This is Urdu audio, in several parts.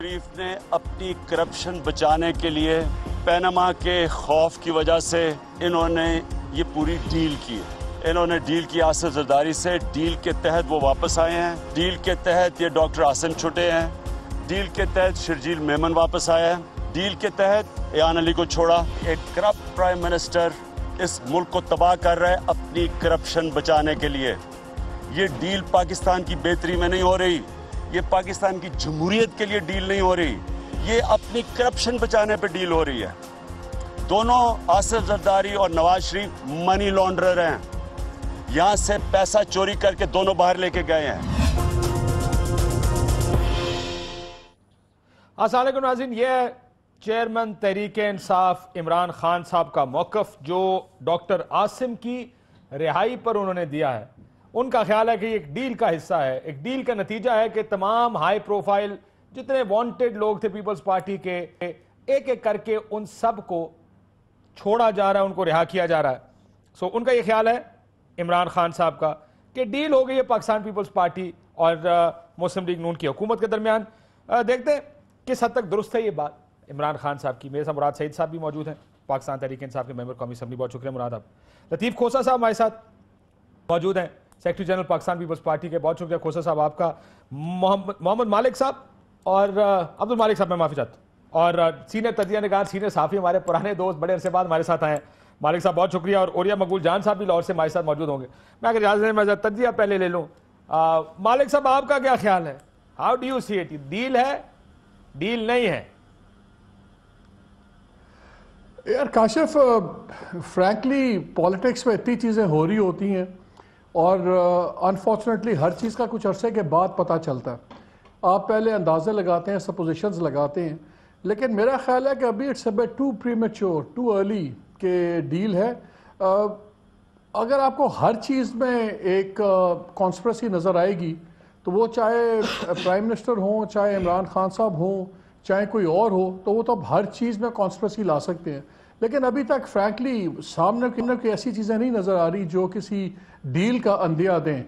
شریف نے اپنی کرپشن بچانے کے لیے پینما کے خوف کی وجہ سے انہوں نے یہ پوری ڈیل کی ہے۔ انہوں نے ڈیل کی آصف زرداری سے، ڈیل کے تحت وہ واپس آئے ہیں، ڈیل کے تحت یہ ڈاکٹر عاصم چھٹے ہیں، ڈیل کے تحت شرجیل میمن واپس آیا ہے، ڈیل کے تحت ایان علی کو چھوڑا۔ ایک کرپٹ پرائم منسٹر اس ملک کو تباہ کر رہا ہے اپنی کرپشن بچانے کے لیے۔ یہ ڈیل پاکستان کی بہتری میں نہیں ہو رہی، یہ پاکستان کی جمہوریت کے لیے ڈیل نہیں ہو رہی، یہ اپنی کرپشن بچانے پہ ڈیل ہو رہی ہے۔ دونوں آصف زرداری اور نواز شریف منی لانڈرر ہیں، یہاں سے پیسہ چوری کر کے دونوں باہر لے کے گئے ہیں۔ السلام علیکم ناظرین، یہ چیئرمین تحریک انصاف عمران خان صاحب کا موقف جو ڈاکٹر عاصم کی رہائی پر انہوں نے دیا ہے، ان کا خیال ہے کہ یہ ایک ڈیل کا حصہ ہے، ایک ڈیل کا نتیجہ ہے کہ تمام ہائی پروفائل جتنے وانٹڈ لوگ تھے پیپلز پارٹی کے، ایک ایک کر کے ان سب کو چھوڑا جا رہا ہے، ان کو رہا کیا جا رہا ہے۔ ان کا یہ خیال ہے عمران خان صاحب کا کہ ڈیل ہو گئی ہے پاکستان پیپلز پارٹی اور مسلم لیگ نون کی حکومت کے درمیان۔ دیکھتے ہیں کس حد تک درست ہے یہ بات عمران خان صاحب کی۔ میرے ساتھ مراد سعید صاحب بھی موجود ہیں، پاکستان تحریک انصاف کے ممبر قومی اسمبلی، بہت شکریہ مراد آپ۔ لطیف کھوسہ صاحب ہمارے ساتھ موجود ہیں، سیکرٹری جنرل پاکستان پیپلز پارٹی کے، بہت شکریہ کھوسہ صاحب آپ کا۔ محمد مالک صاحب اور عبد المالک صاحب، میں معافی چاہتا ہوں، اور سینئر تجزیہ نگار، سینئر صحافی، ہمارے پرانے دوست، بڑے عرصے بعد ہمارے ساتھ آئے ہیں، مالک صاحب بہت شکریہ، اور اوریا مقبول جان صاحب بھی لاہور سے ہمارے ساتھ موجود ہوں گے۔ میں اگر اجازت دیں میں تجزیہ پہلے لے لوں۔ مالک صاحب آپ کا کیا خیال ہے؟ How do you see it? Deal ہے، ڈیل نہیں ہے؟ یار کاشف، فرینکلی پالیٹکس میں اتنی چیزیں ہو رہی ہوتی ہیں اور انفارچونیٹلی ہر چیز کا کچھ عرصے کے بعد پتہ چلتا ہے۔ آپ پہلے اندازے لگاتے ہیں، سپوزیشنز لگاتے ہیں، لیکن میرا خیال ہے کہ ابھی it's a bit too premature, too early کہ ڈیل ہے۔ اگر آپ کو ہر چیز میں ایک کانسپریسی نظر آئے گی تو وہ چاہے پرائم منسٹر ہوں، چاہے عمران خان صاحب ہوں، چاہے کوئی اور ہو، تو وہ تو اب ہر چیز میں کانسپریسی لا سکتے ہیں، لیکن ابھی تک فرینکلی سامنے کوئی ایسی چیزیں نہیں نظر آ رہی جو کسی ڈیل کا اندیا دیں۔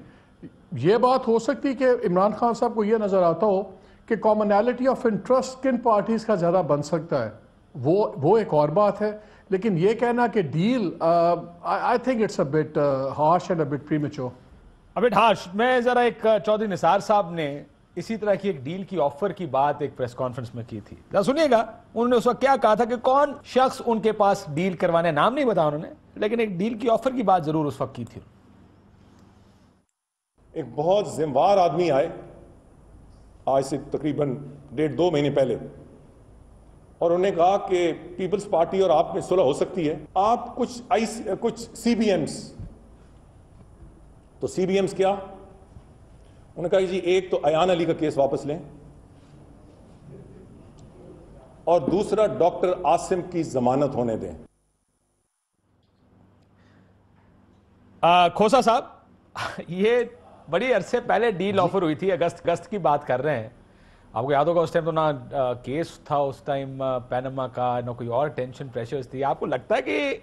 یہ بات ہو سکتی کہ عمران خان صاحب کو یہ نظر آتا ہو کہ کامنالٹی آف انٹرسٹ کن پارٹیز کا زیادہ بن سکتا ہے، وہ ایک اور بات ہے، لیکن یہ کہنا کہ deal, I think it's a bit harsh and a bit premature. A bit harsh. میں ذرا ایک چودھری نثار صاحب نے اسی طرح کی ایک ڈیل کی آفر کی بات ایک پریس کانفرنس میں کی تھی، سنیے گا انہوں نے اس وقت کیا کہا تھا کہ کون شخص ان کے پاس ڈیل کروانے، نام نہیں بتایا انہوں نے، لیکن ایک ڈیل کی آفر کی بات ضرور اس وقت کی تھی۔ ایک بہت ذمہوار آدمی آئے آج سے تقریباً 1.5-2 مہینے پہلے، اور انہوں نے کہا کہ پیپلز پارٹی اور آپ میں صلح ہو سکتی ہے، آپ کچھ سی بی ایمز، تو سی بی ایمز کیا؟ انہوں نے کہا جی ایک تو ایان علی کا کیس واپس لیں، اور دوسرا ڈاکٹر عاصم کی ضمانت ہونے دیں۔ کھوسہ صاحب، یہ بڑی عرصے پہلے ڈیل آفر ہوئی تھی، اگست کی بات کر رہے ہیں، آپ کو یاد ہوگا اس ٹائم تو نہ کیس تھا اس ٹائم پینما کا، نہ کوئی اور ٹینشن پریشرز تھی۔ آپ کو لگتا ہے کہ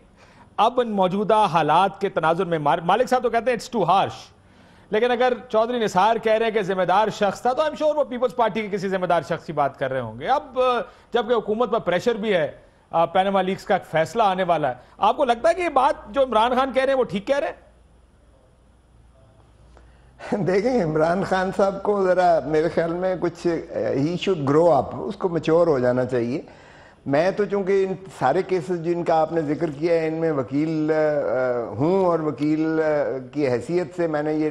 اب موجودہ حالات کے تناظر میں، مالک صاحب تو کہتے ہیں اٹس ٹو ہارش، لیکن اگر چودھری نثار کہہ رہے ہیں کہ ذمہ دار شخص تھا، تو I'm sure وہ پیپلز پارٹی کے کسی ذمہ دار شخص کی بات کر رہے ہوں گے۔ اب جبکہ حکومت پر پریشر بھی ہے، پینما لیکس کا فیصلہ آنے والا ہے، آپ کو لگتا ہے کہ یہ بات جو عمران خان کہہ رہے ہیں وہ ٹھیک کہہ رہے ہیں؟ دیکھیں، عمران خان صاحب کو ذرا میرے خیال میں کچھ ہی شوڈ گرو اپ، اس کو میچور ہو جانا چاہیے۔ میں تو چونکہ ان سارے کیسز جن کا آپ نے ذکر کیا ہے ان میں وکیل ہوں، اور وکیل کی حیثیت سے میں نے یہ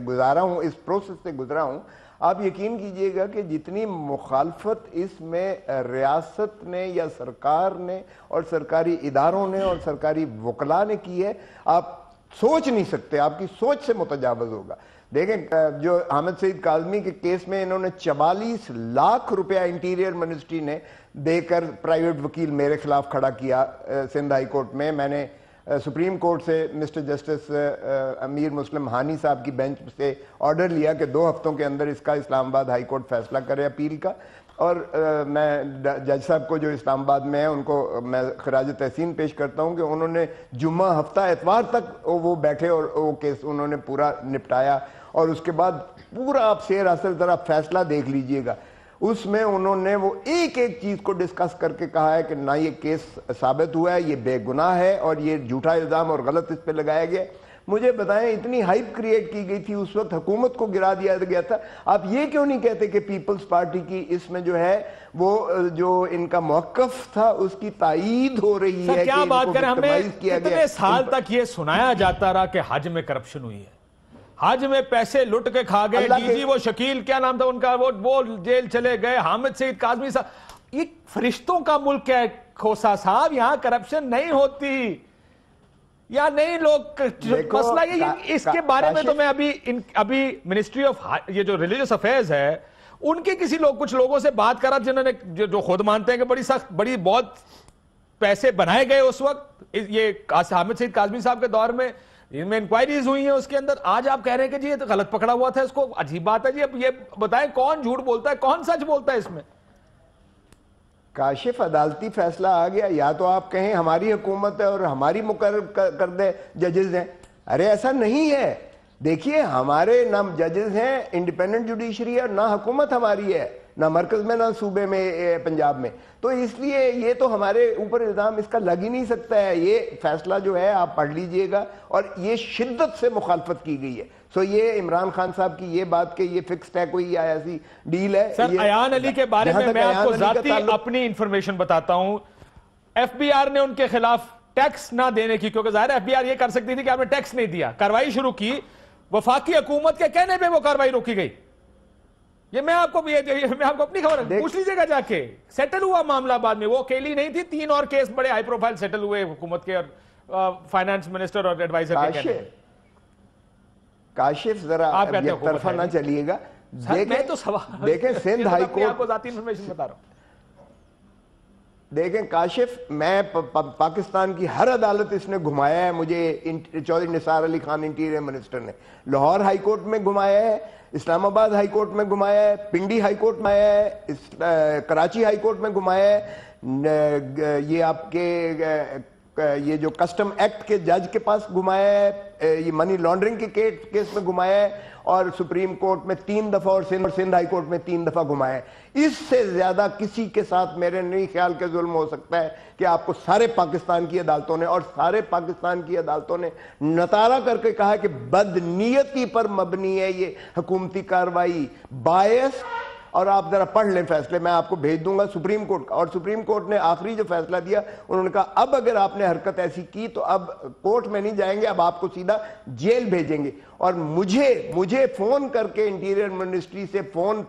گزارا ہوں، اس پروسیس سے گزرا ہوں، آپ یقین کیجئے گا کہ جتنی مخالفت اس میں ریاست نے یا سرکار نے اور سرکاری اداروں نے اور سرکاری وکلاء نے کی ہے، آپ سوچ نہیں سکتے، آپ کی سوچ سے متجاوز ہوگا۔ دیکھیں، جو حامد سعید کاظمی کے کیس میں انہوں نے 44 لاکھ روپیہ انٹیریئر منسٹری نے دے کر پرائیویٹ وکیل میرے خلاف کھڑا کیا سندھ ہائی کورٹ میں، میں نے سپریم کورٹ سے مسٹر جسٹس امیر مسلم ہانی صاحب کی بینچ سے آرڈر لیا کہ 2 ہفتوں کے اندر اس کا اسلام آباد ہائی کورٹ فیصلہ کرے اپیل کا، اور میں جج صاحب کو جو اسلام آباد میں ہیں ان کو میں خراج تحسین پیش کرتا ہوں کہ انہوں نے جمعہ ہفتہ اتوار تک وہ بیٹھے اور وہ کیس انہوں نے پورا نپٹایا، اور اس کے بعد پورا آپ سیر اصل ذرا فیصلہ دیکھ لیجئے گا۔ اس میں انہوں نے وہ ایک ایک چیز کو ڈسکس کر کے کہا ہے کہ نہ یہ کیس ثابت ہوا ہے، یہ بے گناہ ہے اور یہ جھوٹا الزام اور غلط اس پہ لگایا گیا. مجھے بتائیں اتنی ہائپ کریٹ کی گئی تھی اس وقت، حکومت کو گرا دیا گیا تھا. آپ یہ کیوں نہیں کہتے کہ پیپلز پارٹی کی اس میں جو ہے وہ جو ان کا موقف تھا اس کی تائید ہو رہی ہے. کیا بات کریں، ہمیں اتنے سال تک یہ سنایا جاتا رہا کہ حج میں کرپشن ہوئی ہے، حج میں پیسے لٹ کے کھا گئے. جی وہ شکیل کیا نام تھا ان کا، وہ جیل چلے گئے. حامد سعید کاظمی صاحب، یہ فرشتوں کا ملک ہے کھوسا صاحب، یہاں کرپشن نہیں ہوتی یا نہیں. لوگ مسئلہ یہ اس کے بارے میں تو میں ابھی منسٹری آف یہ جو ریلیجس افیئرز ہے ان کے کچھ لوگوں سے بات کرا جنہوں نے جو خود مانتے ہیں کہ بڑی سخت بہت پیسے بنائے گئے اس وقت یہ حامد سعید کاظمی صاحب کے دور میں، ان میں انکوائریز ہوئی ہیں اس کے اندر. آج آپ کہہ رہے ہیں کہ جی یہ تو غلط پکڑا ہوا تھا، اس کو عجیب بات ہے جی. اب یہ بتائیں کون جھوٹ بولتا ہے کون سچ بولتا ہے اس میں؟ کاشف عدالتی فیصلہ آ گیا، یا تو آپ کہیں ہماری حکومت ہے اور ہماری مقرر کردہ ججز ہیں. ارے ایسا نہیں ہے. دیکھیے ہمارے نہ ججز ہیں، انڈیپینڈنٹ جوڈیشری ہے، نہ حکومت ہماری ہے، نہ مرکز میں نہ صوبے میں پنجاب میں. تو اس لیے یہ تو ہمارے اوپر الزام اس کا لگ ہی نہیں سکتا ہے. یہ فیصلہ جو ہے آپ پڑھ لیجئے گا، اور یہ شدت سے مخالفت کی گئی ہے. سو یہ عمران خان صاحب کی یہ بات کہ یہ فکسڈ ہے کوئی ایسی ڈیل ہے. سر ایان علی کے بارے میں آپ کو ذاتی اپنی انفارمیشن بتاتا ہوں. ایف بی آر نے ان کے خلاف ٹیکس نہ دینے کی، کیونکہ ظاہر ایف بی آر یہ کر سکتی تھی کہ آپ نے ٹیکس نہیں دیا، کاروائی شروع کی. وفاقی حکومت کے کہنے پہ وہ کاروائی روکی گئی. یہ میں آپ کو اپنی خبر پوچھ لیجئے گا جا کے. سیٹل ہوا معاملہ بعد میں، وہ اکیلی نہیں تھی، 3 اور کیس بڑے ہائی پروفائل سیٹل ہوئے حکومت کے اور فائنانس منسٹر اور ایڈوائزر کے کہنے. کاشف ذرا ایک طرفہ نہ چلیے گا. دیکھیں سندھ ہائی کورٹ، آپ کو ذاتی انفارمیشن بتا رہا ہوں. دیکھیں کاشف، میں پاکستان کی ہر عدالت اس نے گھمایا ہے. مجھے چودھری نثار علی خان انٹیریئر منسٹر نے لاہور ہائی کورٹ میں گھمایا ہے، اسلام آباد ہائی کورٹ میں گھمایا ہے، پنڈی ہائی کورٹ میں آیا ہے، کراچی ہائی کورٹ میں گھمایا ہے، یہ آپ کے یہ جو کسٹم ایکٹ کے جج کے پاس گھمایا ہے، یہ منی لانڈرنگ کے کیس میں گھمایا ہے، اور سپریم کورٹ میں 3 دفعہ اور سندھ ہائی کورٹ میں 3 دفعہ گھمایا ہے. اس سے زیادہ کسی کے ساتھ میرے نہیں خیال کے ظلم ہو سکتا ہے کہ آپ کو سارے پاکستان کی عدالتوں نے اور سارے پاکستان کی عدالتوں نے نتارا کر کے کہا کہ بدنیتی پر مبنی ہے یہ حکومتی کارروائی، باعث. اور آپ ذرا پڑھ لیں فیصلے، میں آپ کو بھیج دوں گا سپریم کورٹ کا. اور سپریم کورٹ نے آخری جو فیصلہ دیا انہوں نے کہا اب اگر آپ نے حرکت ایسی کی تو اب کورٹ میں نہیں جائیں گے، اب آپ کو سیدھا جیل بھیجیں گے. اور مجھے فون کر کے انٹیریئر منسٹری سے فون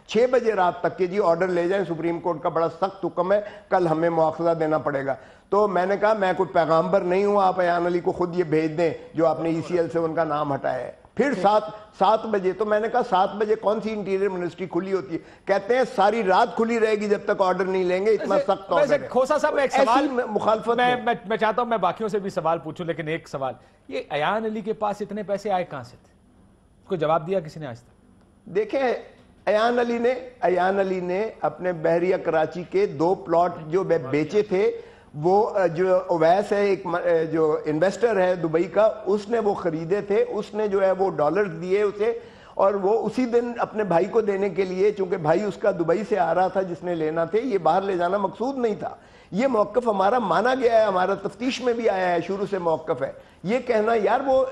6 بجے رات تک کہ جی آرڈر لے جائیں، سپریم کورٹ کا بڑا سخت حکم ہے، کل ہمیں مواخذہ دینا پڑے گا. تو میں نے کہا میں کوئی پیغامبر نہیں ہوں، آپ ایان علی کو خود یہ بھیج دیں جو آپ نے ECL سے ان کا نام ہٹایا ہے. پھر 7 بجے، تو میں نے کہا 7 بجے کون سی انٹیریئر منسٹری کھلی ہوتی ہے؟ کہتے ہیں ساری رات کھلی رہے گی جب تک آرڈر نہیں لیں گے، اتنا سخت آرڈر ہے. کھوسا صاحب ایک سوال مخالفت میں چاہتا ہوں میں باقیوں سے بھی سوال پوچھوں، لیکن ایک سوال، یہ ایان علی کے پاس اتنے پیسے آئے کہاں سے تھے؟ کوئی جواب دیا کسی نے آج تک؟ دیکھیں ایان علی نے اپنے بحریہ کراچی کے 2 پلاٹ جو بیچے تھے، وہ جو اویس ہے ایک جو انویسٹر ہے دبئی کا، اس نے وہ خریدے تھے. اس نے جو ہے وہ ڈالرز دیے اسے، اور وہ اسی دن اپنے بھائی کو دینے کے لیے، چونکہ بھائی اس کا دبئی سے آ رہا تھا جس نے لینا تھے، یہ باہر لے جانا مقصود نہیں تھا. یہ موقف ہمارا مانا گیا ہے، ہمارا تفتیش میں بھی آیا ہے، شروع سے موقف ہے. یہ کہنا یار وہ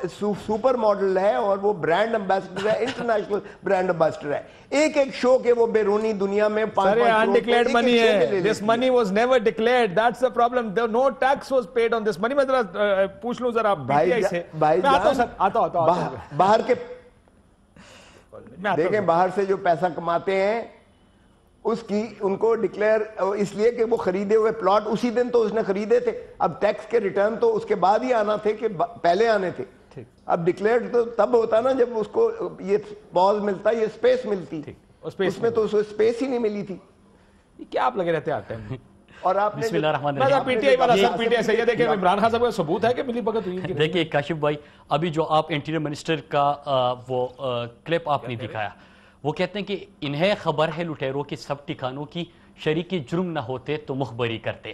سپر ماڈل ہے اور وہ برانڈ امبیسڈر ہے، انٹرنیشنل برانڈ امبیسڈر ہے. ایک شو کے وہ بیرونی دنیا میں 5 undeclared money ہے. This money was never declared. That's the problem. No tax was paid on this money. میں ذرا پوچھ لوں ذرا PTI سے. میں آتا ہوں باہر کے، دیکھیں باہر سے جو پیسہ کماتے ہیں اس کی ان کو ڈکلیئر، اس لیے کہ وہ خریدے ہوئے پلاٹ اسی دن تو اس نے خریدے تھے. اب ٹیکس کے ریٹرن تو اس کے بعد ہی آنا تھے کہ پہلے آنے تھے. اب ڈکلیئر تو تب ہوتا نا جب اس کو یہ پاز ملتا، یہ سپیس ملتی. اس میں تو اس کو سپیس ہی نہیں ملی تھی. کیا آپ لگے رہتے آتے ہیں؟ اور آپ نے PTI والا سب PTI سے یہ دیکھیں عمران خان صاحب کا ثبوت ہے کہ ملی بھگت ہوئی. دیکھیں کاشف بھائی، ابھی جو آپ انٹیریئر منسٹر کا وہ کلپ آپ نے دکھایا، وہ کہتے ہیں کہ انہیں خبر ہے لٹیروں کے سب ٹھکانوں کی، شریک جرم نہ ہوتے تو مخبری کرتے.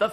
10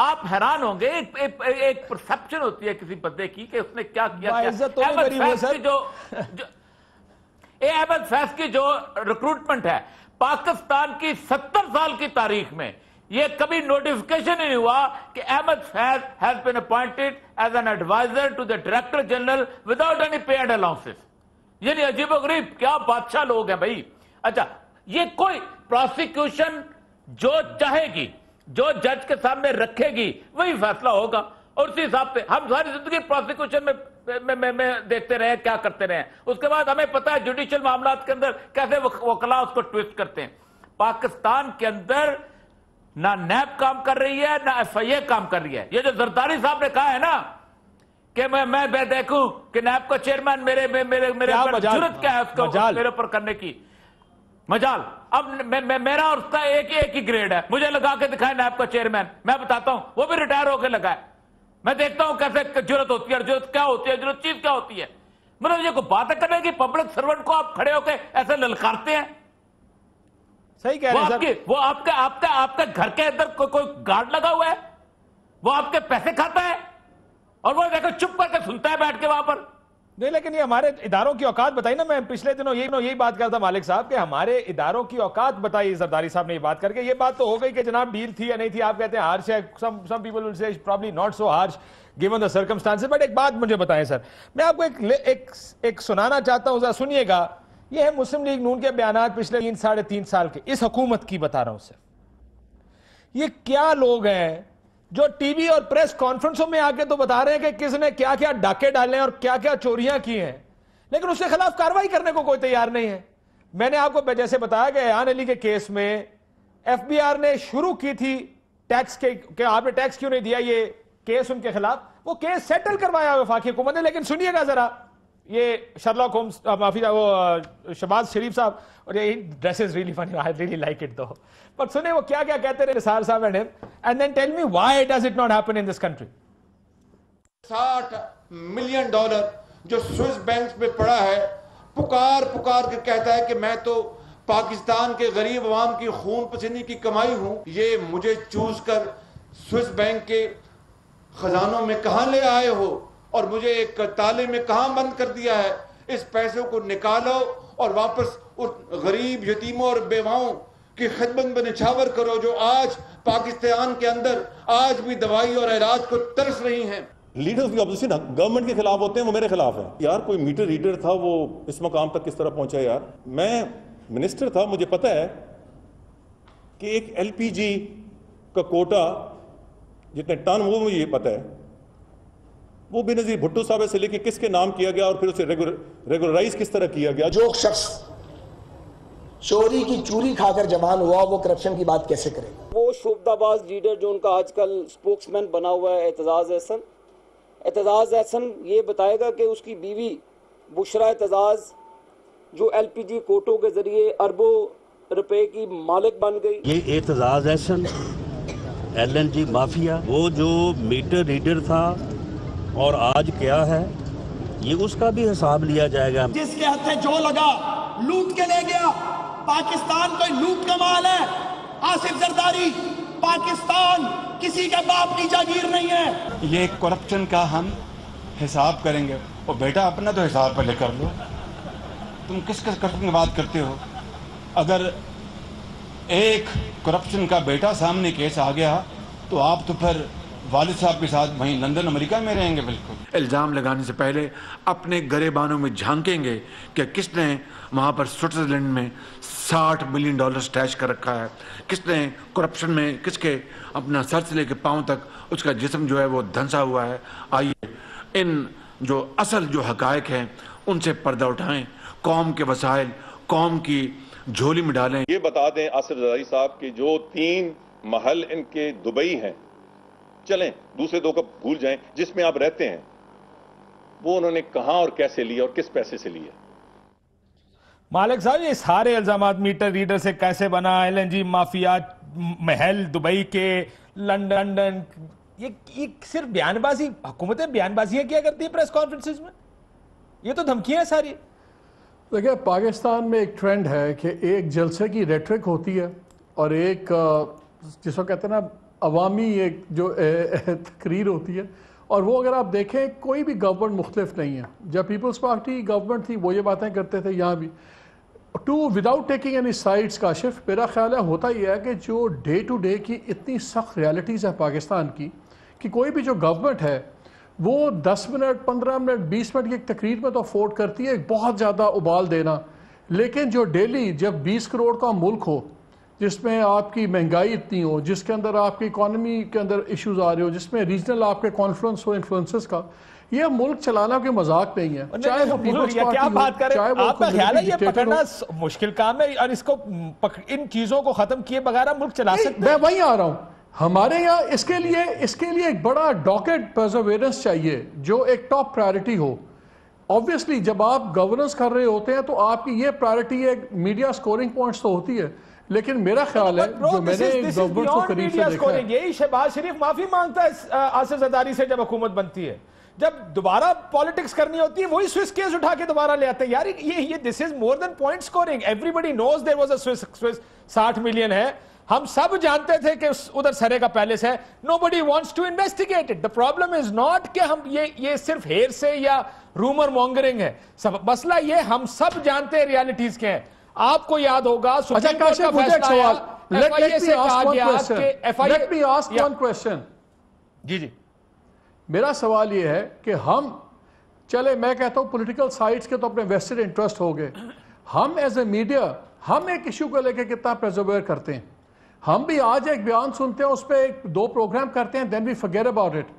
آپ حیران ہوں گے. ایک پرسپشن ہوتی ہے کسی بندے کی کہ اس نے کیا کیا. احمد فیض کی جو ریکروٹمنٹ ہے پاکستان کی 70 سال کی تاریخ میں یہ کبھی نوٹیفیکیشن ہی نہیں ہوا کہ احمد فیض has been appointed as an advisor to the Director General without any paid allowances. یعنی عجیب و غریب کیا بادشاہ لوگ ہیں بھائی. اچھا یہ کوئی پروسیکیوشن جو چاہے گی جو جج کے سامنے رکھے گی وہی فیصلہ ہوگا. اور اسی حساب سے ہم ساری زندگی پروسیکیوشن میں دیکھتے رہے کیا کرتے رہے. اس کے بعد ہمیں پتا ہے جوڈیشل معاملات کے اندر کیسے وکلاء اس کو ٹویسٹ کرتے ہیں. پاکستان کے اندر نہ نیب کام کر رہی ہے نہ ایف آئی اے کام کر رہی ہے. یہ جو زرداری صاحب نے کہا ہے نا کہ میں دیکھوں کہ نیب کا چیئرمین میرے ضرورت کیا ہے اس کو میرے اوپر کرنے کی مجال. اب میرا اور اس کا ایک ہی گریڈ ہے. مجھے لگا کے دکھائے نیب کا چیئرمین, میں بتاتا ہوں وہ بھی ریٹائر ہو کے لگا ہے. میں دیکھتا ہوں کیسے ضرورت ہوتی ہے اور ضرورت کیا ہوتی ہے, ضرورت چیز کیا ہوتی ہے. مطلب یہ کوئی باتیں کرنے کی پبلک سرونٹ کو آپ کھڑے ہو کے ایسے للکارتے ہیں. صحیح کہہ رہے ہیں سر. وہ آپ کے گھر کے اندر کوئی گارڈ لگا ہوا ہے, وہ آپ کے پیسے کھاتا ہے اور وہ دیکھو چپ کر کے سنتا ہے بیٹھ کے وہاں پر. نہیں لیکن یہ ہمارے اداروں کی اوقات بتائی نا. میں پچھلے دنوں یہی بات کرتا مالک صاحب کہ ہمارے اداروں کی اوقات بتائی زرداری صاحب نے یہ بات کر کے. یہ بات تو ہو گئی کہ جناب ڈیل تھی یا نہیں تھی. آپ کہتے ہیں ہارش ہے. some people will say probably not so harsh given the circumstances. But ایک بات مجھے بتائیں سر, میں آپ کو ایک سنانا چاہتا ہوں, ذرا سنیے گا. یہ ہے مسلم لیگ نون کے بیانات پچھلے 3.5 سال کے اس حکومت کی بتا رہا ہوں سر. یہ کیا لوگ ہیں جو ٹی وی اور پریس کانفرنسوں میں آ کے تو بتا رہے ہیں کہ کس نے کیا کیا ڈاکے ڈالے ہیں اور کیا کیا چوریاں کی ہیں, لیکن اس کے خلاف کارروائی کرنے کو کوئی تیار نہیں ہے. میں نے آپ کو جیسے بتایا کہ ایان علی کے کیس میں ایف بی آر نے شروع کی تھی ٹیکس کے کہ آپ نے ٹیکس کیوں نہیں دیا, یہ کیس ان کے خلاف. وہ کیس سیٹل کروایا وفاقی حکومت نے. لیکن سنیے گا ذرا, یہ شرلاک ہومز معافی وہ شہباز شریف صاحب, اور یہ dresses really funny, I really like it though. پر سنیں وہ کیا کیا کہتے رہے نثار صاحب and then tell me why does it not happen in this country. $60 million جو سوئس بینکس میں پڑا ہے, پکار کے کہتا ہے کہ میں تو پاکستان کے غریب عوام کی خون پسینے کی کمائی ہوں. یہ مجھے چوز کر سوئس بینک کے خزانوں میں کہاں لے آئے ہو اور مجھے ایک تالے میں کہاں بند کر دیا ہے. اس پیسوں کو نکالو اور واپس اس غریب یتیموں اور بیواؤں کی خدمت میں نچھاور کرو جو آج پاکستان کے اندر آج بھی دوائی اور علاج کو ترس رہی ہیں. لیڈرز کی اپوزیشن گورنمنٹ کے خلاف ہوتے ہیں, وہ میرے خلاف ہیں. یار کوئی میٹر ریڈر تھا, وہ اس مقام تک کس طرح پہنچا یار. میں منسٹر تھا, مجھے پتا ہے کہ ایک ایل پی جی کا کوٹا جتنے ٹن, وہ مجھے پتا ہے, وہ بے نظیر بھٹو صاحب سے لے کے کس کے نام کیا گیا اور پھر اسے ریگولرائز کس طرح کیا گیا. جو شخص چوری کی چوری کھا کر جوان ہوا وہ کرپشن کی بات کیسے کرے. وہ شعبدہ باز لیڈر جو ان کا آج کل سپوکس مین بنا ہوا ہے اعتزاز احسن, یہ بتائے گا کہ اس کی بیوی بشرا اعتزاز جو ایل پی جی کوٹوں کے ذریعے اربوں روپے کی مالک بن گئی. یہ Aitzaz Ahsan L N G mafia, وہ جو میٹر ریڈر تھا اور آج کیا ہے, یہ اس کا بھی حساب لیا جائے گا. جس کے ہاتھ سے جو لگا لوٹ کے لے گیا. پاکستان کوئی لوٹ کا مال ہے. آصف زرداری, پاکستان کسی کا باپ کی جاگیر نہیں ہے. یہ کرپشن کا ہم حساب کریں گے. اور بیٹا اپنا تو حساب پہلے کر لو. تم کس کرپشن کی بات کرتے ہو؟ اگر ایک کرپشن کا بیٹا سامنے کیس آ گیا تو آپ تو پھر والد صاحب کے ساتھ وہیں لندن امریکہ میں رہیں گے. بالکل الزام لگانے سے پہلے اپنے گریبانوں میں جھانکیں گے کہ کس نے وہاں پر سوئٹزرلینڈ میں $60 ملین اسٹیش کر رکھا ہے, کس نے کرپشن میں کس کے اپنا سر سے لے کے پاؤں تک اس کا جسم جو ہے وہ دھنسا ہوا ہے. آئیے ان جو اصل جو حقائق ہیں ان سے پردہ اٹھائیں, قوم کے وسائل قوم کی جھولی میں ڈالیں. یہ بتا دیں آصف زرداری صاحب کہ جو 3 محل ان کے دبئی ہیں, چلیں دوسرے 2 کا بھول جائیں, جس میں آپ رہتے ہیں, وہ انہوں نے کہاں اور کیسے لیا اور کس پیسے سے لیا. مالک صاحب یہ سارے الزامات میٹر ریڈر سے کیسے بنا, L N G mafia, Mahal Dubai کے, لندن, یہ صرف بیان بازی, حکومتیں بیان بازیاں کیا کرتی ہیں پریس کانفرنسز میں. یہ تو دھمکیاں ساری. دیکھیں پاکستان میں ایک ٹرینڈ ہے کہ ایک جلسے کی ریٹرک ہوتی ہے اور ایک جس کو کہتے ہیں نا عوامی ایک جو تقریر ہوتی ہے، اور وہ اگر آپ دیکھیں کوئی بھی گورنمنٹ مختلف نہیں ہے. جب پیپلز پارٹی گورنمنٹ تھی وہ یہ باتیں کرتے تھے، یہاں بھی without taking any sides. Kashif میرا خیال ہے ہوتا یہ ہے کہ جو ڈے ٹو ڈے کی اتنی سخت ریالٹیز ہے پاکستان کی، کہ کوئی بھی جو گورنمنٹ ہے وہ 10 منٹ 15 منٹ 20 منٹ کی ایک تقریر میں تو افورڈ کرتی ہے بہت زیادہ ابال دینا، لیکن جو ڈیلی جب 20 کروڑ کا ملک ہو، جس میں آپ کی مہنگائی اتنی ہو، جس کے اندر آپ کی اکانومی کے اندر ایشوز آ رہے ہو، جس میں ریجنل آپ کے کانفلنس ہو انفلوئنسز کا، یہ ملک چلانا کوئی مذاق نہیں ہے. چاہے وہ پیپلز پارٹی ہو، چاہے وہ آپ کا خیال ہے یہ پکڑنا مشکل کام ہے، اور اس کو ان چیزوں کو ختم کیے بغیر ملک چلا سکتے ہیں؟ میں وہیں آ رہا ہوں. ہمارے یہاں اس کے لیے ایک بڑا ڈاکٹ پرزرویرنس چاہیے جو ایک ٹاپ پرائرٹی ہو. آبویسلی جب آپ گورننس کر رہے ہوتے ہیں تو آپ کی یہ پرائرٹی ہے، میڈیا سکورنگ پوائنٹس تو ہوتی ہے، لیکن میرا خیال ہے جو میں نے گورنمنٹ کو قریب سے دیکھا ہے، یہی شہباز شریف معافی مانگتا ہے آصف زرداری سے جب حکومت بنتی ہے، جب دوبارہ پالیٹکس کرنی ہوتی ہے وہی سوئس کیس اٹھا کے دوبارہ لے آتے ہیں. یار یہ this is more than point scoring. Everybody knows there was a Swiss 60 million ہے، ہم سب جانتے تھے کہ ادھر سرے کا پیلس ہے. nobody wants to investigate it. the problem is not کہ ہم یہ صرف ہیر سے یا رومر مونگرنگ ہے. مسئلہ یہ ہم سب جانتے ہیں ریالٹیز کے ہیں. آپ کو یاد ہوگا سپریم کورٹ کا فیصلہ آیا، ایف آئی اے سے کہا گیا کہ let me ask one question. جی میرا سوال یہ ہے کہ ہم چلے، میں کہتا ہوں پولیٹیکل سائٹس کے تو اپنے ویسٹڈ انٹرسٹ ہو گئے، ہم ایز اے میڈیا ہم ایک ایشو کو لے کے کتنا پرزرویئر کرتے ہیں. ہم بھی آج ایک بیان سنتے ہیں، اس پہ 2 پروگرام کرتے ہیں، then we forget about it.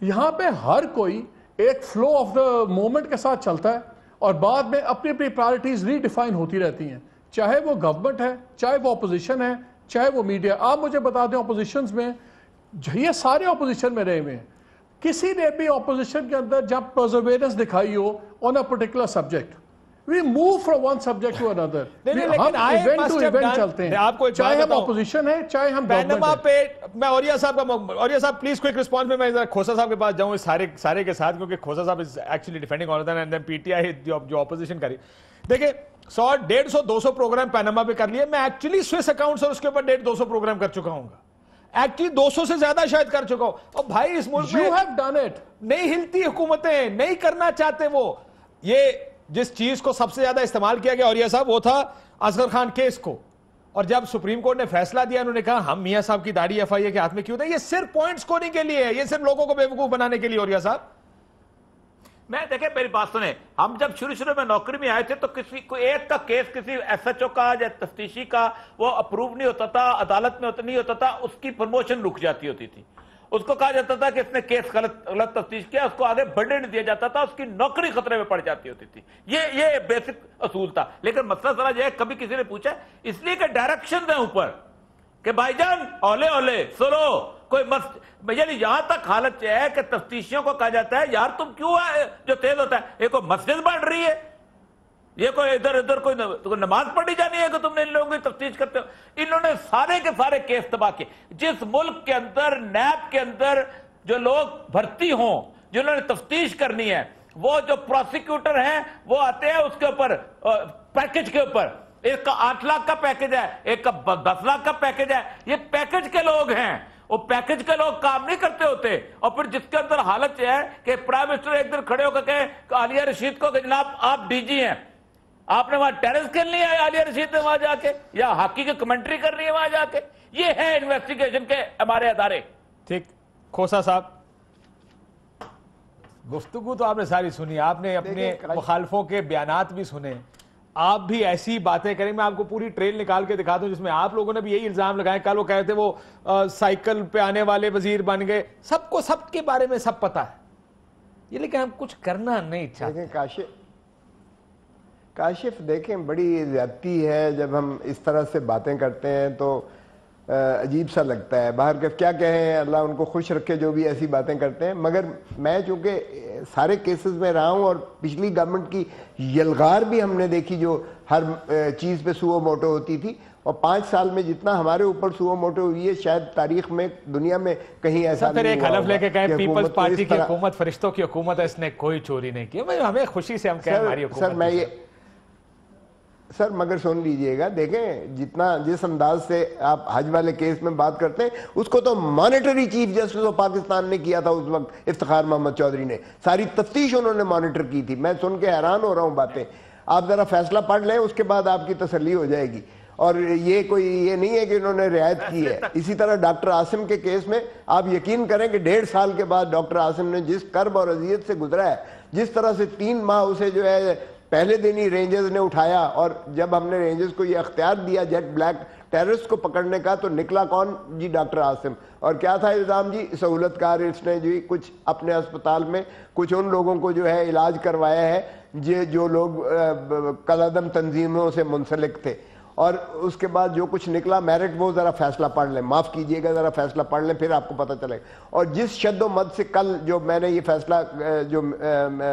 یہاں پہ ہر کوئی ایک فلو آف دا مومنٹ کے ساتھ چلتا ہے اور بعد میں اپنی اپنی پرائرٹیز ری ڈیفائن ہوتی رہتی ہیں، چاہے وہ گورنمنٹ ہے، چاہے وہ اپوزیشن ہے، چاہے وہ میڈیا. آپ مجھے بتا دیں اپوزیشنز میں، یہ سارے اپوزیشن میں رہے ہوئے ہیں، کسی نے بھی اپوزیشن کے اندر جب پرزرویرنس دکھائی ہو on a particular subject, we move from one subject to another. ہم ایونٹ ٹو ایونٹ چلتے ہیں، چاہے ہم اپوزیشن ہے چاہے ہم پیناما پہ. میں اوریہ صاحب پلیز کوئک رسپانس میں میں کھوسا صاحب کے پاس جاؤں اس سارے کے ساتھ، کیونکہ کھوسا صاحب is actually defending on and then P T I جو اپوزیشن کری. دیکھیں 100 150 200 پروگرام پیناما پہ کر لیے. میں ایکچولی سوئس اکاؤنٹس اور اس کے اوپر 150 200 پروگرام کر چکا ہوں گا، ایکچولی 200 سے زیادہ شاید کر چکا ہوں. اور بھائی اس ملک میں نہیں ہلتی حکومتیں، نہیں کرنا چاہتے وہ. یہ جس چیز کو سب سے زیادہ استعمال کیا گیا اوریہ صاحب وہ تھا اصغر خان کیس کو، اور جب سپریم کورٹ نے فیصلہ دیا انہوں نے کہا ہم میاں صاحب کی داڑھی ایف آئی اے کے ہاتھ میں کیوں دیں. یہ صرف پوائنٹ سکورنگ کے لیے ہے، یہ صرف لوگوں کو بیوقوف بنانے کے لیے. اوریہ صاحب میں دیکھیں میری بات سنیں، ہم جب شروع میں نوکری میں آئے تھے تو کسی کو ایک کا کیس کسی ایس ایچ او کا یا تفتیشی کا وہ اپروو نہیں ہوتا تھا، عدالت میں نہیں ہوتا تھا، اس کی پروموشن رک جاتی ہوتی تھی. اس کو کہا جاتا تھا کہ اس نے کیس غلط تفتیش کیا، اس کو آگے بڑھنے نہیں دیا جاتا تھا، اس کی نوکری خطرے میں پڑ جاتی ہوتی تھی. یہ بیسک اصول تھا. لیکن مسئلہ ذرا یہ ہے، کبھی کسی نے پوچھا اس لیے کہ ڈائریکشن ہیں اوپر کہ بھائی جان اولے سنو کوئی یعنی یہاں تک حالت یہ ہے کہ تفتیشیوں کو کہا جاتا ہے یار تم کیوں ہے جو تیز ہوتا ہے، یہ کوئی مسجد بڑھ رہی ہے، یہ کوئی ادھر کوئی نماز پڑھی جانی ہے کہ تم نے ان لوگوں کی تفتیش کرتے ہو. انہوں نے سارے کے سارے کیس تباہ کیے. جس ملک کے اندر نیب کے اندر جو لوگ بھرتی ہوں جنہوں نے تفتیش کرنی ہے، وہ جو پروسیکیوٹر ہیں وہ آتے ہیں اس کے اوپر پیکج کے اوپر، ایک کا 8 لاکھ کا پیکج ہے، ایک کا 10 لاکھ کا پیکج ہے. یہ پیکج کے لوگ ہیں، وہ پیکج کے لوگ کام نہیں کرتے ہوتے. اور پھر جس کے اندر حالت یہ ہے کہ پرائم منسٹر ایک دن کھڑے ہو کر کہیں کہ عالیہ رشید کو کہ جناب آپ ڈی جی ہیں، آپ نے وہاں ٹینس کھیلنی ہے عالیہ رشید نے وہاں جا کے، یا ہاکی کی کمنٹری کرنی ہے وہاں جا کے. یہ ہے انویسٹیگیشن کے ہمارے ادارے. ٹھیک کھوسا صاحب، گفتگو تو آپ نے ساری سنی، آپ نے اپنے مخالفوں کے بیانات بھی سنے، آپ بھی ایسی باتیں کریں. میں آپ کو پوری ٹریل نکال کے دکھا دوں جس میں آپ لوگوں نے بھی یہی الزام لگائے. کل وہ کہے تھے وہ سائیکل پہ آنے والے وزیر بن گئے. سب کو سب کے بارے میں سب پتا ہے یہ، لیکن ہم کچھ کرنا نہیں چاہتے. کاشف دیکھیں بڑی زیادتی ہے جب ہم اس طرح سے باتیں کرتے ہیں تو عجیب سا لگتا ہے. باہر کیا کہیں، اللہ ان کو خوش رکھے جو بھی ایسی باتیں کرتے ہیں. مگر میں چونکہ سارے کیسز میں رہا ہوں اور پچھلی گورنمنٹ کی یلغار بھی ہم نے دیکھی جو ہر چیز پہ سو موٹو ہوتی تھی، اور 5 سال میں جتنا ہمارے اوپر سو موٹو ہوئی ہے شاید تاریخ میں دنیا میں کہیں ایسا نہیں ہوا. ایک حلف لے کے کہیں پیپلز پارٹی کی حکومت فرشتوں کی حکومت ہے، اس نے کوئی چوری نہیں کی. ہمیں خوشی سے ہم کہیں ہماری حکومت. سر میں یہ سر مگر سن لیجئے گا، دیکھیں جتنا جس انداز سے آپ حج والے کیس میں بات کرتے ہیں اس کو تو monetary chief justice of Pakistan نے کیا تھا اس وقت، افتخار محمد چودھری نے، ساری تفتیش انہوں نے مانیٹر کی تھی. میں سن کے حیران ہو رہا ہوں باتیں. آپ ذرا فیصلہ پڑھ لیں، اس کے بعد آپ کی تسلی ہو جائے گی. اور یہ کوئی یہ نہیں ہے کہ انہوں نے رعایت کی ہے. اسی طرح ڈاکٹر عاصم کے کیس میں آپ یقین کریں کہ 1.5 سال کے بعد ڈاکٹر عاصم نے جس کرب اور اذیت سے گزرا ہے، جس طرح سے 3 ماہ اسے جو ہے پہلے دن ہی رینجرز نے اٹھایا، اور جب ہم نے رینجرز کو یہ اختیار دیا جیٹ بلیک ٹیررسٹ کو پکڑنے کا، تو نکلا کون جی؟ ڈاکٹر عاصم. اور کیا تھا الزام جی؟ سہولت کار. اس نے جی کچھ اپنے اسپتال میں کچھ ان لوگوں کو جو ہے علاج کروایا ہے جو لوگ کالعدم تنظیموں سے منسلک تھے. اور اس کے بعد جو کچھ نکلا میرٹ، وہ ذرا فیصلہ پڑھ لیں، معاف کیجئے گا، ذرا فیصلہ پڑھ لیں، پھر آپ کو پتہ چلے گا. اور جس شد و مد سے کل جو میں نے یہ فیصلہ جو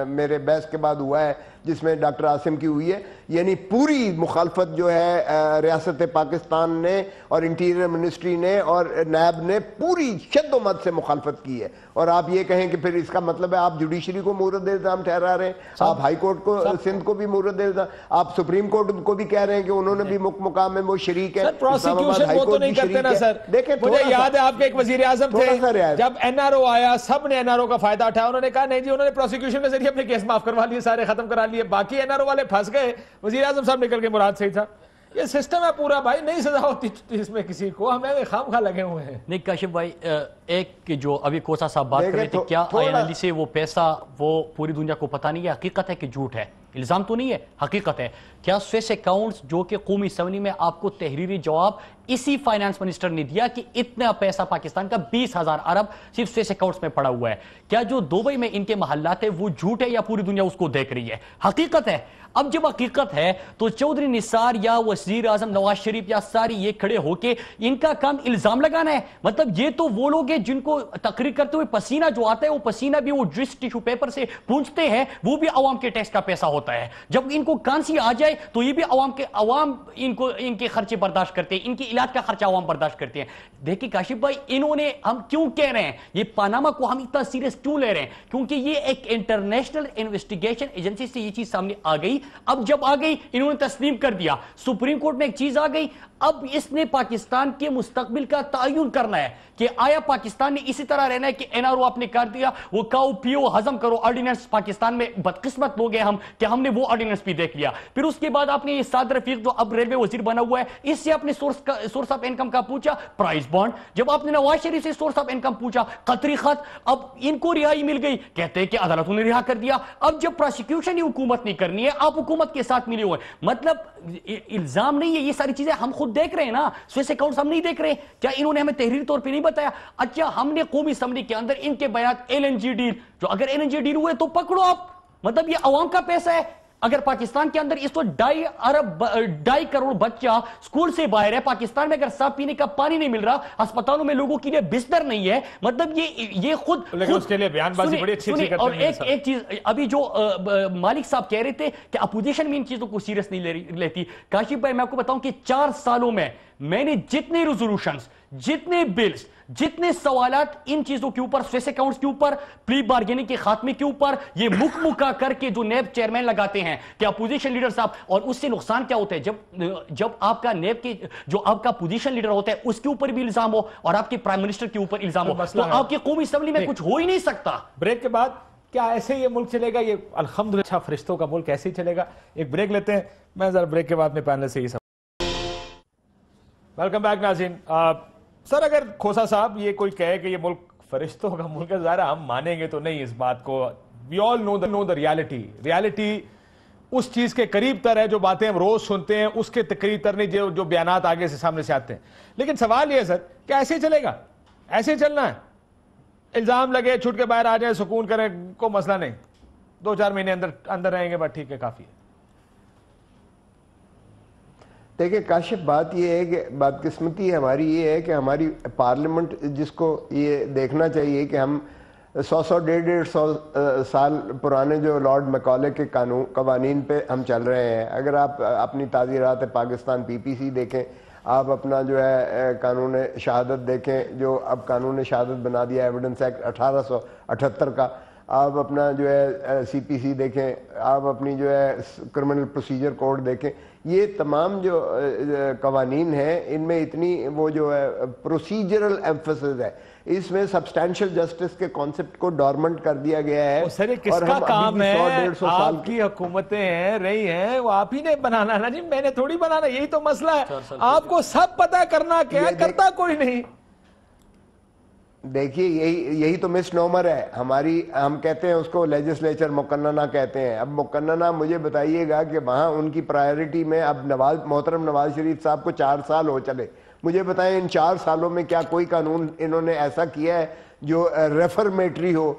میرے بحث کے بعد ہوا ہے جس میں ڈاکٹر عاصم کی ہوئی ہے، یعنی پوری مخالفت جو ہے ریاست پاکستان نے اور انٹیریئر منسٹری نے اور نیب نے پوری شد و مد سے مخالفت کی ہے. اور آپ یہ کہیں کہ پھر اس کا مطلب ہے آپ جوڈیشری کو مورد الزام ٹھہرا رہے ہیں، آپ ہائی کورٹ کو سندھ کو بھی مورد الزام، آپ سپریم کورٹ کو بھی کہہ رہے ہیں کہ انہوں نے بھی مقام میں وہ شریک ہے. پروسیکیوشن وہ تو نہیں کرتے نا سر. مجھے یاد ہے آپ کے ایک وزیر اعظم تھے، جب این آر او آیا سب نے این آر او کا فائدہ اٹھایا، انہوں نے کہا نہیں جی، انہوں نے پروسیکیوشن کے ذریعے اپنے کیس معاف کروا لیے، سارے ختم کرا لیے، باقی این آر او والے پھنس گئے، وزیر اعظم صاحب نکل کے مراد صحیح تھا. یہ سسٹم ہے پورا بھائی، نہیں سزا ہوتی اس میں کسی کو، ہمیں خام خواہ لگے ہوئے ہیں. نہیں کاشف بھائی، ایک جو ابھی کوسا صاحب بات کر رہے تھے، کیا آئی این ایل ڈی سے وہ پیسہ وہ پوری دنیا کو پتہ نہیں ہے حقیقت ہے کہ جھوٹ ہے؟ الزام تو نہیں ہے، حقیقت ہے. کیا سویس اکاؤنٹس جو کہ قومی اسمبلی میں آپ کو تحریری جواب اسی فائنانس منسٹر نے دیا کہ اتنا پیسہ پاکستان کا 20,000 ارب صرف سویس اکاؤنٹس میں پڑا ہوا ہے، کیا جو دبئی میں ان کے محلات ہے وہ جھوٹ ہے یا پوری دنیا اس کو دیکھ رہی ہے؟ حقیقت ہے. اب جب حقیقت ہے تو چودھری نثار یا وزیر اعظم نواز شریف یا ساری یہ کھڑے ہو کے ان کا کام الزام لگانا ہے. مطلب یہ تو وہ لوگ ہیں جن کو تقریر کرتے ہوئے پسینہ جو آتا ہے، وہ پسینہ بھی وہ جس ٹیشو پیپر سے پونچھتے ہیں وہ بھی عوام کے ٹیکس کا پیسہ ہوتا ہے. جب ان کو کانسی آ جائے تو یہ بھی عوام ان کے خرچے برداشت کرتے ہیں، ان کے علاج کا خرچہ عوام برداشت کرتے ہیں. دیکھیں کاشف بھائی، انہوں نے، ہم کیوں کہہ رہے ہیں یہ پاناما کو ہم اتنا سیریس کیوں لے رہے ہیں؟ کیونکہ یہ ایک انٹرنیشنل انویسٹیگیشن ایجنسی سے یہ چیز سامنے آ گئی. اب جب آ گئی انہوں نے تسلیم کر دیا، سپریم کورٹ میں ایک چیز آ گئی، اب اس نے پاکستان کے مستقبل کا تعین کرنا ہے کہ آیا پاکستان نے اسی طرح رہنا ہے کہ این آر او آپ نے کر دیا، وہ کاؤ پیو ہضم کرو آرڈیننس. پاکستان میں بدقسمت لوگ ہیں ہم کہ ہم نے وہ آرڈیننس بھی دیکھ لیا. پھر اس کے بعد آپ نے یہ سعد رفیق جو اب ریلوے وزیر بنا ہوا ہے، اس سے آپ نے سورس آف انکم کا پوچھا، پرائز بانڈ. جب آپ نے نواز شریف سے سورس آف انکم پوچھا، قطری خط. اب ان کو رہائی مل گئی، کہتے ہیں کہ عدالتوں نے رہا کر دیا. اب جب پروسیکیوشن ہی حکومت نہیں کرنی ہے، آپ حکومت کے ساتھ ملے ہوئے. مطلب الزام نہیں ہے، یہ ساری چیزیں ہم خود دیکھ رہے ہیں نا. سویس اکاؤنٹس ہم نہیں دیکھ رہے، کیا انہوں نے ہمیں تحریری طور پہ نہیں بتایا؟ اچھا ہم نے قومی اسمبلی کے اندر ان کے بیانات ایل این جی ڈیل، جو اگر ایل این جی ڈیل ہوئے تو پکڑو آپ، مطلب یہ عوام کا پیسہ ہے. اگر پاکستان کے اندر اس وقت 2.5 کروڑ بچہ سکول سے باہر ہے، پاکستان میں اگر صاف پینے کا پانی نہیں مل رہا، اسپتالوں میں لوگوں کے لیے بستر نہیں ہے، مطلب یہ خود اس کے لیے بیان بازی بڑی اچھی کرتے ہیں. اور ایک چیز ابھی جو مالک صاحب کہہ رہے تھے کہ اپوزیشن میں ان چیزوں کو سیریس نہیں لیتی. کاشف بھائی میں آپ کو بتاؤں کہ 4 سالوں میں نے جتنے ریزولوشنز، جتنے بلز، جتنے سوالات ان چیزوں کے اوپر، سویس اکاؤنٹس کے اوپر، پلی بارگیننگ کے خاتمے کے اوپر، یہ مکہ کر کے جو نیب چیئرمین لگاتے ہیں کہ اپوزیشن لیڈر صاحب، اور اس سے نقصان کیا ہوتا ہے جب آپ کا نیب کے جو آپ کا اپوزیشن لیڈر ہوتا ہے اس کے اوپر بھی الزام ہو اور آپ کے پرائم منسٹر کے اوپر الزام ہو، تو آپ کی قومی اسمبلی میں کچھ ہو ہی نہیں سکتا. بریک کے بعد کیا ایسے یہ ملک چلے گا؟ یہ الحمدللہ اچھا فرشتوں کا ملک ایسے ہی چلے گا؟ ایک بریک لیتے ہیں، میں ذرا بریک کے بعد میں پینل سے یہ سب. ویلکم بیک ناظرین. سر اگر کھوسا صاحب یہ کوئی کہے کہ یہ ملک فرشتوں کا ملک ہے، ظاہر ہم مانیں گے تو نہیں اس بات کو. وی آل نو دا ریالٹی اس چیز کے قریب تر ہے جو باتیں ہم روز سنتے ہیں، اس کے قریب تر نہیں جو بیانات آگے سے سامنے سے آتے ہیں. لیکن سوال یہ ہے سر کہ ایسے ہی چلے گا؟ ایسے ہی چلنا ہے؟ الزام لگے چھوٹ کے باہر آ جائیں، سکون کریں، کوئی مسئلہ نہیں، 2-4 مہینے اندر رہیں گے، بس ٹھیک ہے، کافی ہے. دیکھیں کاشف، بات یہ ہے کہ بدقسمتی ہماری یہ ہے کہ ہماری پارلیمنٹ، جس کو یہ دیکھنا چاہیے کہ ہم 100-150 سال پرانے جو لارڈ میکالے کے قوانین پہ ہم چل رہے ہیں. اگر آپ اپنی تعزیرات پاکستان PPC دیکھیں، آپ اپنا جو ہے قانون شہادت دیکھیں جو اب قانون شہادت بنا دیا ایویڈنس ایکٹ 1878 کا، آپ اپنا جو ہے CPC دیکھیں، آپ اپنی جو ہے کرمنل پروسیجر کوڈ دیکھیں، یہ تمام جو قوانین ہیں ان میں اتنی وہ جو ہے پروسیجرل ایمفسس ہے، اس میں سبسٹینشل جسٹس کے کانسیپٹ کو ڈورمنٹ کر دیا گیا ہے. سر کس کا کام ہے؟ آپ کی حکومتیں ہیں رہی ہیں، وہ آپ ہی نے بنانا نا جی، میں نے تھوڑی بنانا. یہی تو مسئلہ ہے، آپ کو سب پتہ کرنا کیا ہے، کرتا کوئی نہیں. دیکھیے یہی تو مس نومر ہے ہماری. ہم کہتے ہیں اس کو لیجسلیچر مقننہ کہتے ہیں. اب مقننہ مجھے بتائیے گا کہ وہاں ان کی پرائیورٹی میں اب محترم نواز شریف صاحب کو 4 سال ہو چلے، مجھے بتائیں ان 4 سالوں میں کیا کوئی قانون انہوں نے ایسا کیا ہے جو ریفرمیٹری ہو،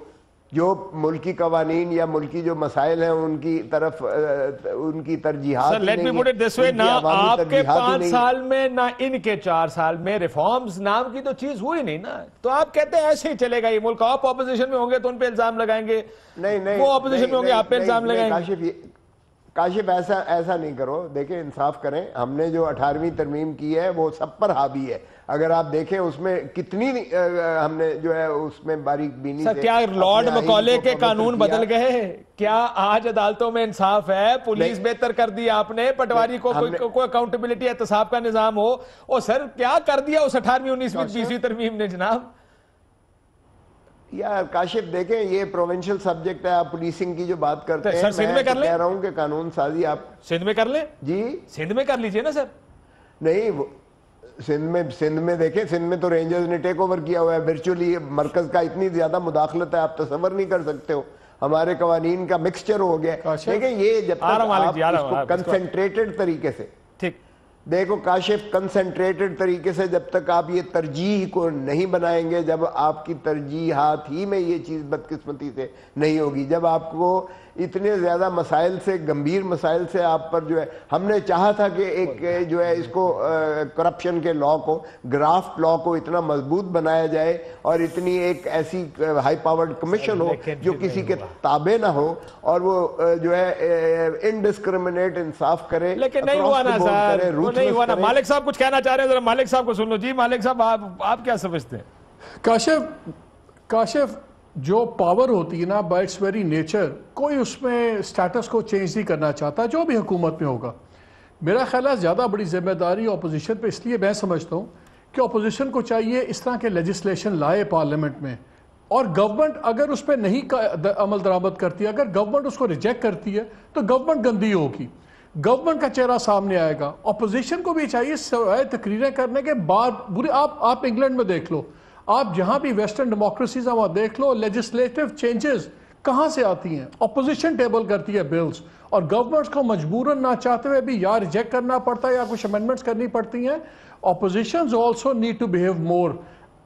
جو ملکی قوانین یا ملکی جو مسائل ہیں ان کی طرف ان کی ترجیحات sir let me put it this وے، نہ آپ کے 5 سال میں نہ ان کے 4 سال میں ریفارمز نام کی تو چیز ہوئی نہیں نا. تو آپ کہتے ہیں ایسے ہی چلے گا یہ ملک. آپ اپوزیشن میں ہوں گے تو ان پہ الزام لگائیں گے، نہیں وہ اپوزیشن میں ہوں گے آپ پہ الزام لگائیں گے. کاشف ایسا نہیں کرو. دیکھیں انصاف کریں، ہم نے جو 18ویں ترمیم کی ہے وہ سب پر حاوی ہے. اگر آپ دیکھیں اس میں کتنی ہم نے جو ہے اس میں باریک بینی سے. سر کیا لارڈ مکالے کے قانون بدل گئے؟ کیا آج عدالتوں میں انصاف ہے؟ پولیس بہتر کر دی آپ نے، پٹواری کو کوئی اکاؤنٹیبلٹی احتساب کا نظام ہو. اور سر کیا کر دیا اس 18ویں 19ویں 20ویں ترمیم نے جناب؟ یار کاشف دیکھیں یہ پروونشل سبجیکٹ ہے. آپ پولیسنگ کی جو بات کرتے ہیں، میں کہہ رہا ہوں کہ قانون سازی آپ سندھ میں کر لیں. جی سندھ میں کر لیجئے نا سر. نہیں سندھ میں دیکھیں، سندھ میں تو رینجرز نے ٹیک اوور کیا ہوا ہے ورچولی. مرکز کا اتنی زیادہ مداخلت ہے آپ تصور نہیں کر سکتے ہو. ہمارے قوانین کا مکسچر ہو گیا. دیکھیں یہ جب تک آپ اس کو کنسنٹریٹڈ طریقے سے دیکھو کاشف، کنسنٹریٹڈ طریقے سے جب تک آپ یہ ترجیح کو نہیں بنائیں گے، جب آپ کی ترجیحات ہی میں یہ چیز بدقسمتی سے نہیں ہوگی، جب آپ کو اتنے زیادہ مسائل سے، گمبھیر مسائل سے آپ پر جو ہے، ہم نے چاہا تھا کہ ایک جو ہے اس کو کرپشن کے لا کو، گرافٹ لا کو اتنا مضبوط بنایا جائے اور اتنی ایک ایسی ہائی پاورڈ کمیشن ہو جو کسی کے تابع نہ ہو اور وہ جو ہے انڈسکرمنیٹ انصاف کرے. لیکن نہیں ہوا نا سر، نہیں ہوا نا. مالک صاحب کچھ کہنا چاہ رہے ہیں، ذرا مالک صاحب کو سن لو. جی مالک صاحب آپ کیا سمجھتے ہیں؟ کاشف جو پاور ہوتی ہے نا بائی اٹس ویری نیچر، کوئی اس میں سٹیٹس کو چینج نہیں کرنا چاہتا جو بھی حکومت میں ہوگا. میرا خیال ہے زیادہ بڑی ذمہ داری اپوزیشن پہ اس لیے میں سمجھتا ہوں کہ اپوزیشن کو چاہیے اس طرح کے لیجسلیشن لائے پارلیمنٹ میں، اور گورنمنٹ اگر اس پہ نہیں عمل درآمد کرتی ہے، اگر گورنمنٹ اس کو ریجیکٹ کرتی ہے تو گورنمنٹ گندی ہوگی، گورنمنٹ کا چہرہ سامنے آئے گا. اپوزیشن کو بھی چاہیے سوائے تقریریں کرنے کے بعد برے. آپ انگلینڈ میں دیکھ لو، آپ جہاں بھی ویسٹرن ڈیموکریسیز ہیں وہاں دیکھ لو، لیجسلیٹو چینجز کہاں سے آتی ہیں؟ اپوزیشن ٹیبل کرتی ہے بلز، اور گورنمنٹس کو مجبوراً نہ چاہتے ہوئے بھی یا ریجیکٹ کرنا پڑتا ہے یا کچھ امینڈمنٹس کرنی پڑتی ہیں. Oppositions also need to behave more.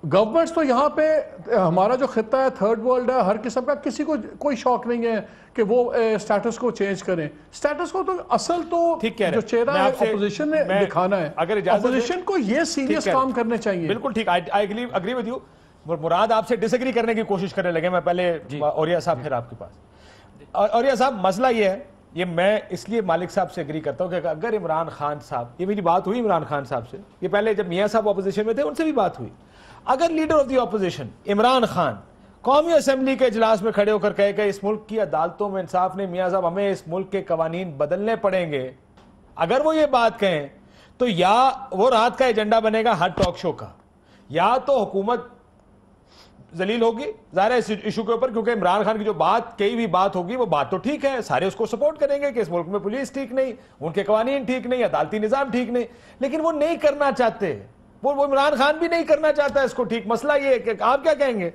Governments تو یہاں پہ ہمارا جو خطہ ہے تھرڈ ورلڈ ہے، ہر قسم کا، کسی کو کوئی شوق نہیں ہے کہ وہ سٹیٹس کو چینج کریں. سٹیٹس کو تو اصل تو جو چہرہ ہے اپوزیشن نے دکھانا ہے. اپوزیشن کو یہ سیریس کام کرنے چاہیے. بالکل ٹھیک، آئی اگری ود یو. مراد آپ سے ڈس ایگری کرنے کی کوشش کرنے لگے. میں پہلے اوریا صاحب پھر آپ کے پاس. اوریا صاحب مسئلہ یہ ہے، یہ میں اس لیے مالک صاحب سے اگری کرتا ہوں کہ اگر عمران خان صاحب، یہ میری بات ہوئی عمران خان صاحب سے، یہ پہلے جب میاں صاحب اپوزیشن میں تھے ان سے بھی بات ہوئی، اگر leader of the opposition Imran Khan قومی اسمبلی کے اجلاس میں کھڑے ہو کر کہے کہ اس ملک کی عدالتوں میں انصاف نہیں، میاں صاحب ہمیں اس ملک کے قوانین بدلنے پڑیں گے، اگر وہ یہ بات کہیں تو یا وہ رات کا ایجنڈا بنے گا ہر ٹاک شو کا، یا تو حکومت ذلیل ہوگی ظاہر ہے اس ایشو کے اوپر، کیونکہ عمران خان کی جو بات کئی بھی بات ہوگی وہ بات تو ٹھیک ہے، سارے اس کو سپورٹ کریں گے کہ اس ملک میں پولیس ٹھیک نہیں، ان کے قوانین ٹھیک نہیں، عدالتی نظام ٹھیک نہیں، لیکن وہ نہیں کرنا چاہتے، وہ عمران خان بھی نہیں کرنا چاہتا اس کو ٹھیک. مسئلہ یہ ہے کہ آپ کیا کہیں گے؟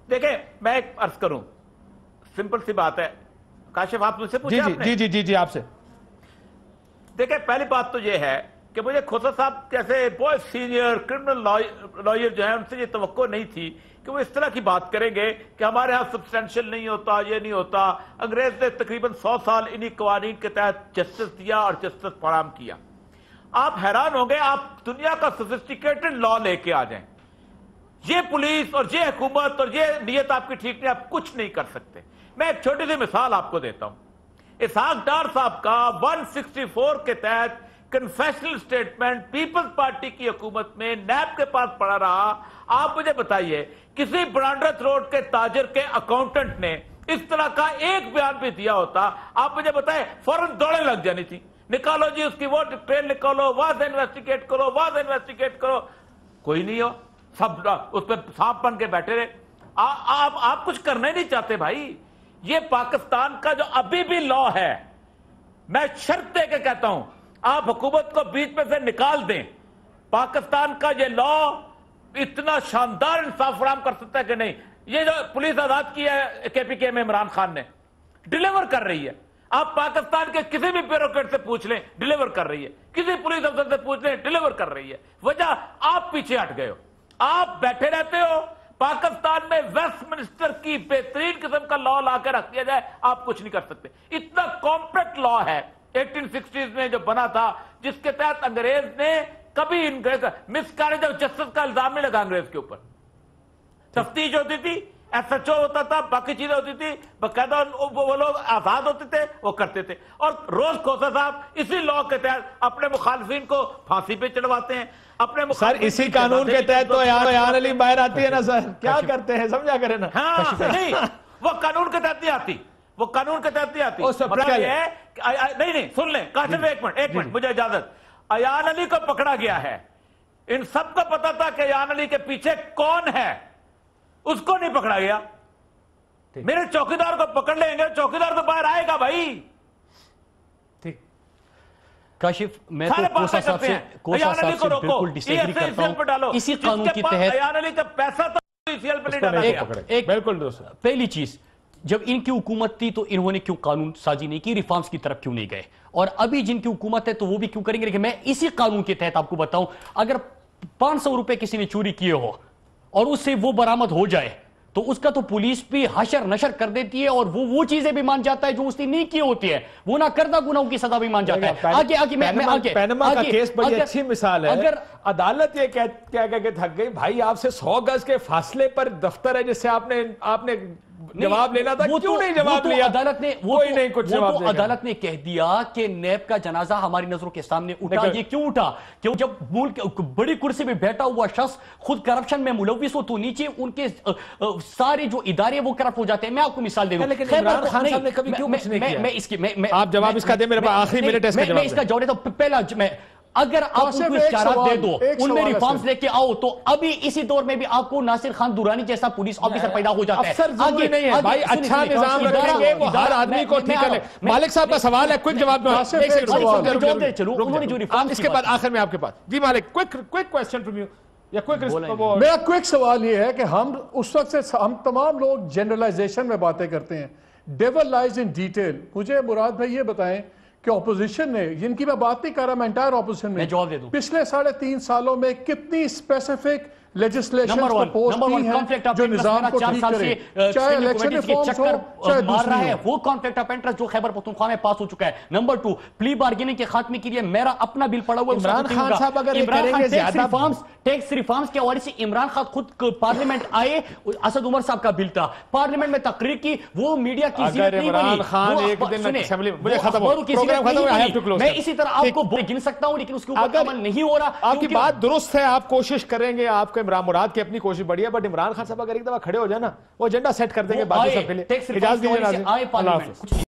دیکھیں میں ایک عرض کروں، سمپل سی بات ہے. کاشف آپ مجھ سے پوچھا آپ نے؟ جی آپ سے. دیکھیں پہلی بات تو یہ ہے کہ مجھے کھوسا صاحب جیسے بہت سینئر کرمنل لائر جو ہیں ان سے یہ توقع نہیں تھی کہ وہ اس طرح کی بات کریں گے کہ ہمارے ہاں سبسٹینشل نہیں ہوتا، یہ نہیں ہوتا. انگریز نے تقریباً 100 سال انہی قوانین کے تحت جسٹس دیا اور جسٹس فراہم کیا. آپ حیران ہوں گے، آپ دنیا کا سوفسٹیکیٹڈ لا لے کے آ جائیں، یہ پولیس اور یہ حکومت اور یہ نیت آپ کی ٹھیک نہیں، آپ کچھ نہیں کر سکتے. میں ایک چھوٹی سی مثال آپ کو دیتا ہوں. اسحاق ڈار صاحب کا 164 کے تحت کنفیشنل سٹیٹمنٹ پیپلز پارٹی کی حکومت میں نیب کے پاس پڑا رہا. آپ مجھے بتائیے کسی برانڈرتھ روڈ کے تاجر کے اکاؤنٹنٹ نے اس طرح کا ایک بیان بھی دیا ہوتا آپ مجھے بتائیں فوراً دوڑیں لگ جانی تھی, نکالو جی اس کی وہ ٹرین نکالو, وہاں سے انویسٹیگیٹ کرو, وہاں سے انویسٹیگیٹ کرو. کوئی نہیں ہو, سب اس پہ سانپ بن کے بیٹھے رہے. آپ کچھ کرنا ہی نہیں چاہتے بھائی. یہ پاکستان کا جو ابھی بھی لا ہے, میں شرط دے کے کہتا ہوں آپ حکومت کو بیچ میں سے نکال دیں, پاکستان کا یہ لا اتنا شاندار انصاف فراہم کر سکتا ہے کہ نہیں. یہ جو پولیس آزاد کی ہے کے پی کے میں عمران خان نے, ڈیلیور کر رہی ہے. آپ پاکستان کے کسی بھی بیوروکریٹ سے پوچھ لیں, ڈیلیور کر رہی ہے. کسی پولیس افسر سے پوچھ لیں, ڈیلیور کر رہی ہے. وجہ آپ پیچھے ہٹ گئے ہو, آپ بیٹھے رہتے ہو. پاکستان میں ویسٹ منسٹر کی بہترین قسم کا لا لا کے رکھ دیا جائے, آپ کچھ نہیں کر سکتے. اتنا کمپلیکس لا ہے 1860s میں جو بنا تھا, جس کے تحت انگریز نے کبھی مس کیریج آف جسٹس کا الزام نہیں لگا انگریز کے اوپر. تفتیش ہوتی تھی, ایس ایچ او ہوتا تھا, باقی چیزیں ہوتی تھی, باقاعدہ وہ لوگ آزاد ہوتے تھے, وہ کرتے تھے. اور روز کھوسا صاحب اسی لا کے تحت اپنے مخالفین کو پھانسی پہ چڑھواتے ہیں. سر اسی قانون کے تحت تو ایان علی باہر آتی ہے نا سر, کیا کرتے ہیں سمجھا کریں نا. ہاں نہیں, وہ قانون کے تحت نہیں آتی, وہ قانون کے تحت نہیں آتی. نہیں سن لیں کاشف, ایک منٹ مجھے اجازت. ایان علی کو پکڑا گیا ہے, ان سب کو پتا تھا کہ ایان علی کے پیچھے کون ہے, اس کو نہیں پکڑا گیا. میرے چوکیدار کو پکڑ لیں گے, چوکیدار تو باہر آئے گا بھائی. کاشف, میں تو کوسا صاحب سے بالکل ڈس ایگری کرتا ہوں. اسی قانون کے تحت ایان علی کا پیسہ تو سی ایل پہ نہیں ڈالا گیا. بالکل دوست, پہلی چیز, جب ان کی حکومت تھی تو انہوں نے کیوں قانون سازی نہیں کی, ریفارمز کی طرف کیوں نہیں گئے, اور ابھی جن کی حکومت ہے تو وہ بھی کیوں کریں گے. لیکن میں اسی قانون کے تحت آپ کو بتاؤں, اگر 500 روپے کسی نے چوری کیے ہو اور اس سے وہ برآمد ہو جائے تو اس کا تو پولیس بھی حشر نشر کر دیتی ہے, اور وہ چیزیں بھی مان جاتا ہے جو اس نے نہیں کی ہوتی ہے, وہ نہ کردہ گناہوں کی سزا بھی مان جاتا ہے. پینما کا کیس بڑی اچھی مثال ہے. اگر عدالت یہ کہہ کے تھک گئی بھائی آپ سے 100 گز کے فاصلے پر دفتر ہے جس سے آپ نے جواب لینا تھا, کیوں نہیں جواب لیا. عدالت نے عدالت نے کہہ دیا کہ نیب کا جنازہ ہماری نظروں کے سامنے اٹھا. یہ کیوں اٹھا؟ کہ جب ملک بڑی کرسی پہ بیٹھا ہوا شخص خود کرپشن میں ملوث ہو تو نیچے ان کے سارے جو ادارے وہ کرپٹ ہو جاتے ہیں. میں آپ کو مثال دے دوں, عمران خان صاحب نے کبھی کیوں کچھ نہیں کیا. آپ جواب اس کا دیں, میرے پاس آخری منٹ ہے اس کا جواب. میں اس کا جواب دیتا ہوں. پہلا اگر آپ ان کو اشارات دے دو, ان میں ریفارمز لے کے آؤ, تو ابھی اسی دور میں بھی آپ کو ناصر خان درانی جیسا پولیس آفیسر پیدا ہو جاتا ہے. افسر ضروری نہیں ہے بھائی, اچھا نظام رکھیں گے وہ ہر آدمی کو ٹھیک کرے. مالک صاحب کا سوال ہے, کوئک جواب دو. اس کے بعد آخر میں آپ کے پاس. جی مالک, کوئک کویسچن فرام یو. میرا کوئک سوال یہ ہے کہ ہم اس وقت سے ہم تمام لوگ جنرلائزیشن میں باتیں کرتے ہیں, ڈیول لائز ان ڈیٹیل. مجھے مراد بھائی یہ بتائیں کہ اپوزیشن نے, جن کی میں بات نہیں کر رہا, میں انٹائر اپوزیشن میں پچھلے 3.5 سالوں میں کتنی اسپیسیفک لیجسلیشن پروپوز کی ہیں جو نظام کو ٹھیک کرے, چاہے الیکشن ریفارمز ہو چاہے دوسری ہو. وہ کانفلکٹ آف انٹرسٹ جو خیبر پختونخوا میں پاس ہو چکا ہے. نمبر 2, پلی بارگیننگ کے خاتمے کے لیے میرا اپنا بل پڑا ہوا ہے. عمران خان صاحب اگر یہ کریں گے زیادہ ٹیکس ریفارمز کے حوالے سے عمران خان خود پارلیمنٹ آئے, اسد عمر صاحب کا بل تھا, پارلیمنٹ میں تقریر کی, وہ میڈیا کی زینت نہیں بنی. عمران خان ایک دن اسمبلی مجھے ختم ہو, پروگرام ختم ہو, I have to close. میں اسی طرح آپ کو گن سکتا ہوں لیکن اس کے اوپر عمل نہیں ہو رہا. آپ کی بات درست ہے, آپ کوشش کریں گے, آپ کے عمران مراد کی اپنی کوشش بڑی ہے, بٹ عمران خان صاحب اگر ایک دفعہ کھڑے ہو جائے نا, وہ ایجنڈا سیٹ کر دیں گے باقی سب کے لیے. اجازت دیجیے.